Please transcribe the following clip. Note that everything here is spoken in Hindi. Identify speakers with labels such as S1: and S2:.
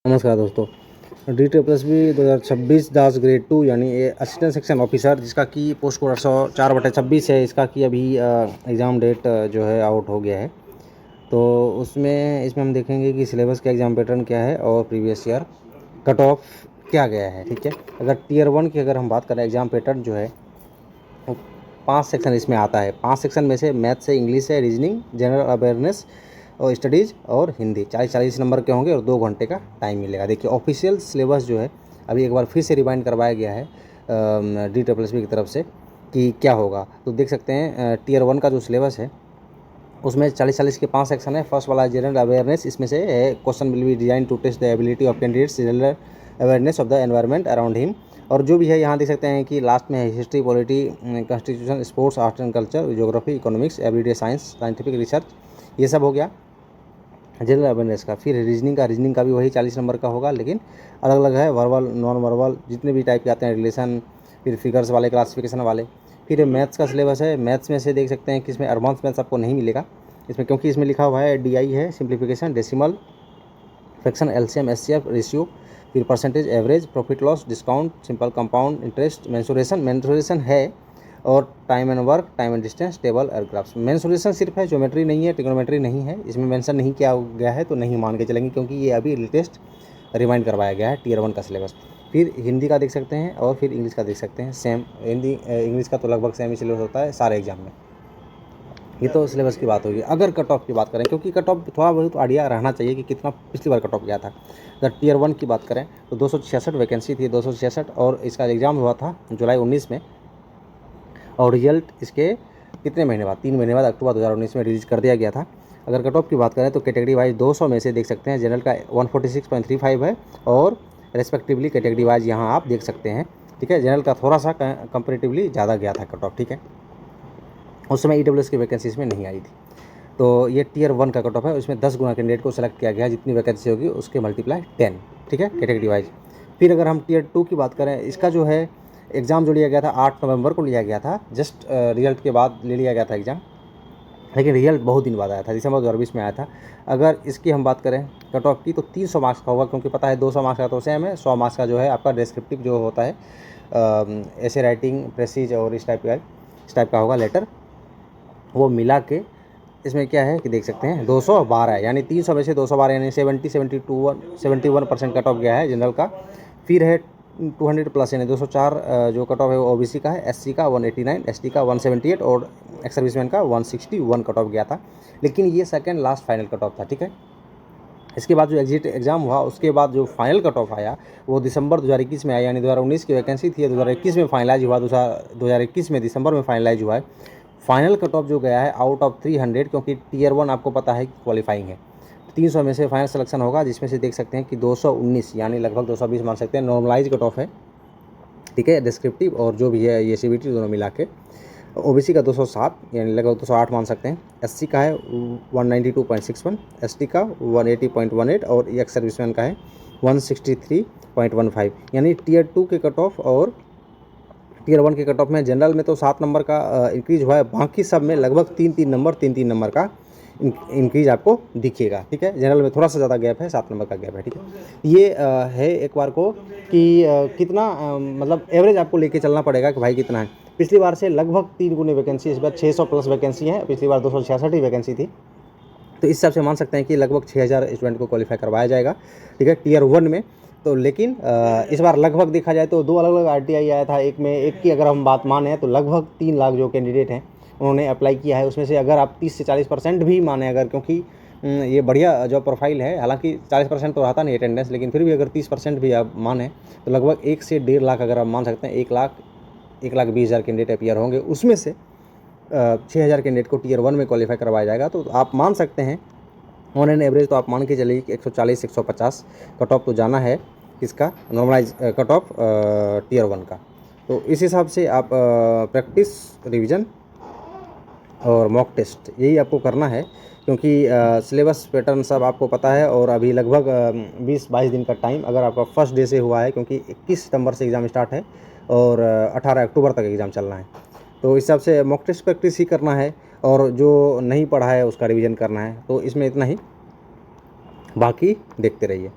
S1: नमस्कार दोस्तों। DTPSB 2026 दास ग्रेड 2 यानी असिस्टेंट सेक्शन ऑफिसर, जिसका कि पोस्ट कोड 804/26 है। इसका कि अभी एग्ज़ाम डेट जो है आउट हो गया है। तो इसमें हम देखेंगे कि सिलेबस का एग्ज़ाम पैटर्न क्या है और प्रीवियस ईयर कट ऑफ क्या गया है। ठीक है, अगर टियर 1 की अगर हम बात करें, एग्ज़ाम पैटर्न जो है तो 5 सेक्शन इसमें आता है। 5 सेक्शन में से मैथ्स है, इंग्लिश है, रीजनिंग, जनरल अवेयरनेस और स्टडीज़ और हिंदी 40-40 नंबर के होंगे और 2 घंटे का टाइम मिलेगा। देखिए, ऑफिशियल सिलेबस जो है अभी एक बार फिर से रिवाइंड करवाया गया है DTPSB की तरफ से कि क्या होगा। तो देख सकते हैं टियर 1 का जो सिलेबस है उसमें 40-40 के 5 सेक्शन है। फर्स्ट वाला जनरल अवेयरनेस, इसमें से है question will be design to test the ability of candidates general awareness of the environment around him. और जो भी है यहाँ देख सकते हैं कि लास्ट में है history, polity, constitution, sports, art and culture, geography, economics, everyday science, scientific research, ये सब हो गया जनरल अवेयरनेस का। फिर रीजनिंग का भी वही 40 नंबर का होगा, लेकिन अलग अलग है, वर्बल, नॉन वर्बल, जितने भी टाइप के आते हैं, रिलेशन, फिर फिगर्स वाले, क्लासिफिकेशन वाले। फिर मैथ्स का सिलेबस है। मैथ्स में से देख सकते हैं कि इसमें एडवांस मैथ्स आपको नहीं मिलेगा इसमें, क्योंकि इसमें लिखा हुआ है DI है, simplification, decimal, fraction, LCM, SCF, ratio, फिर percentage, average, profit loss, discount, simple compound interest, mensuration है, और time and work, time and distance, table और ग्राफ्स। मेंसुरेशन सिर्फ है, ज्योमेट्री नहीं है, ट्रिग्नोमेट्री नहीं है, इसमें मेंशन नहीं किया गया है, तो नहीं मान के चलेंगे, क्योंकि ये अभी लेटेस्ट रिमाइंड करवाया गया है टियर 1 का सिलेबस। फिर हिंदी का देख सकते हैं और फिर इंग्लिश का देख सकते हैं। सेम हिंदी इंग्लिश का तो लगभग सेम ही सिलेबस होता है सारे एग्जाम में। ये तो सिलेबस की बात होगी। अगर कट ऑफ की बात करें, क्योंकि कट ऑफ थोड़ा बहुत आइडिया रहना चाहिए कि कितना पिछली बार कट ऑफ गया था। अगर टियर 1 की बात करें तो 266 वैकेंसी थी, 266, और इसका एग्ज़ाम हुआ था जुलाई 19 में, और रिजल्ट इसके कितने महीने बाद, 3 महीने बाद, अक्टूबर 2019 में रिलीज कर दिया गया था। अगर कट ऑफ की बात करें तो कैटेगरी वाइज 200 में से देख सकते हैं जनरल का 146.35 है, और रेस्पेक्टिवली कैटेगरी वाइज यहाँ आप देख सकते हैं। ठीक है, जनरल का थोड़ा सा कंपेरेटिवली ज़्यादा गया था कट ऑफ। ठीक है, उस समय EWS की वैकेंसी इसमें नहीं आई थी। तो ये टियर 1 का कट ऑफ है, उसमें 10 गुना कैंडिडेट को सेलेक्ट किया गया, जितनी वैकेंसी होगी उसके मल्टीप्लाई 10। ठीक है, कैटेगरी वाइज। फिर अगर हम टियर 2 की बात करें, इसका जो है एग्ज़ाम जो लिया गया था 8 नवंबर को लिया गया था, जस्ट रिजल्ट के बाद ले लिया गया था एग्ज़ाम, लेकिन रिजल्ट बहुत दिन बाद आया था, दिसंबर 2020 में आया था। अगर इसकी हम बात करें कट ऑफ की, तो 300 मार्क्स का होगा, क्योंकि पता है 200 मार्क्स का तो सेम है, 100 मार्क्स का जो है आपका डिस्क्रिप्टिव जो होता है, ऐसे राइटिंग, प्रेसीज और इस टाइप का होगा लेटर, वो मिला के इसमें क्या है कि देख सकते हैं 212 है, यानी 300 में से 212 यानी 71% कट ऑफ गया है जनरल का। फिर है 200 प्लस यानी 204 जो कट ऑफ है वो OBC का है, SC का 189, ST का 178 और एक्स सर्विसमैन का 161 कट ऑफ गया था। लेकिन ये second last final cut off था। ठीक है, इसके बाद जो एग्जिट एग्ज़ाम हुआ उसके बाद जो फाइनल कट ऑफ आया वो दिसंबर 2021 में आया, यानी 2019 की वैकेंसी थी, 2021 में फाइनलाइज हुआ, 2021 में दिसंबर में फाइनलाइज हुआ है। फाइनल कट ऑफ जो गया है आउट ऑफ 300, क्योंकि टियर 1 आपको पता है कि क्वालिफाइंग है, 300 में से फाइनल सिलेक्शन होगा, जिसमें से देख सकते हैं कि 219 यानी लगभग 220 मान सकते हैं, नॉर्मलाइज कट ऑफ है। ठीक है, डिस्क्रिप्टिव और जो भी है ये CBT दोनों मिला के। OBC का 207 यानी लगभग 208 मान सकते हैं, SC का है 192.61, ST का 180.18 और एक्स सर्विसमैन का है 163.15। यानी टियर 2 के कट ऑफ और टियर 1 के कट ऑफ में जनरल में तो 7 नंबर का इंक्रीज हुआ है, बाकी सब में लगभग 3-3 नंबर का इंक्रीज आपको दिखेगा। ठीक है, जनरल में थोड़ा सा ज़्यादा गैप है, 7 नंबर का गैप है। ठीक है, ये है एक बार को कि कितना मतलब एवरेज आपको लेके चलना पड़ेगा कि भाई कितना है। पिछली बार से लगभग 3 गुनी वैकेंसी, इस बार 600 प्लस वैकेंसी है, पिछली बार 266 ही वैकेंसी थी, तो इस हिसाब से मान सकते हैं कि लगभग 6000 स्टूडेंट को क्वालिफाई करवाया जाएगा। ठीक है, टियर 1 में। तो लेकिन इस बार लगभग देखा जाए तो 2 अलग अलग RTI आया था, एक की अगर हम बात माने तो लगभग 3 लाख जो कैंडिडेट हैं उन्होंने अप्लाई किया है। उसमें से अगर आप 30 से 40% भी माने, अगर, क्योंकि ये बढ़िया जॉब प्रोफाइल है, हालांकि 40% तो रहता नहीं अटेंडेंस, लेकिन फिर भी अगर 30% भी आप माने तो लगभग 1 से 1.5 लाख अगर आप मान सकते हैं, 1,20,000 कैंडिडेट अपियर होंगे, उसमें से 6000 कैंडिडेट को टियर 1 में क्वालिफाई करवाया जाएगा। तो आप मान सकते हैं ऑन एन एवरेज तो आप मान के चलिए कि 140-150 कट ऑफ तो जाना है इसका, नॉर्मलाइज कट ऑफ टियर 1 का। तो इस हिसाब से आप प्रैक्टिस, रिवीजन और मॉक टेस्ट यही आपको करना है, क्योंकि सिलेबस पैटर्न सब आपको पता है, और अभी लगभग 20-22 दिन का टाइम अगर आपका फर्स्ट डे से हुआ है, क्योंकि 21 सितंबर से एग्ज़ाम स्टार्ट है और 18 अक्टूबर तक एग्ज़ाम चलना है। तो इस हिसाब से मॉक टेस्ट प्रैक्टिस ही करना है, और जो नहीं पढ़ा है उसका रिवीजन करना है। तो इसमें इतना ही, बाकी देखते रहिए।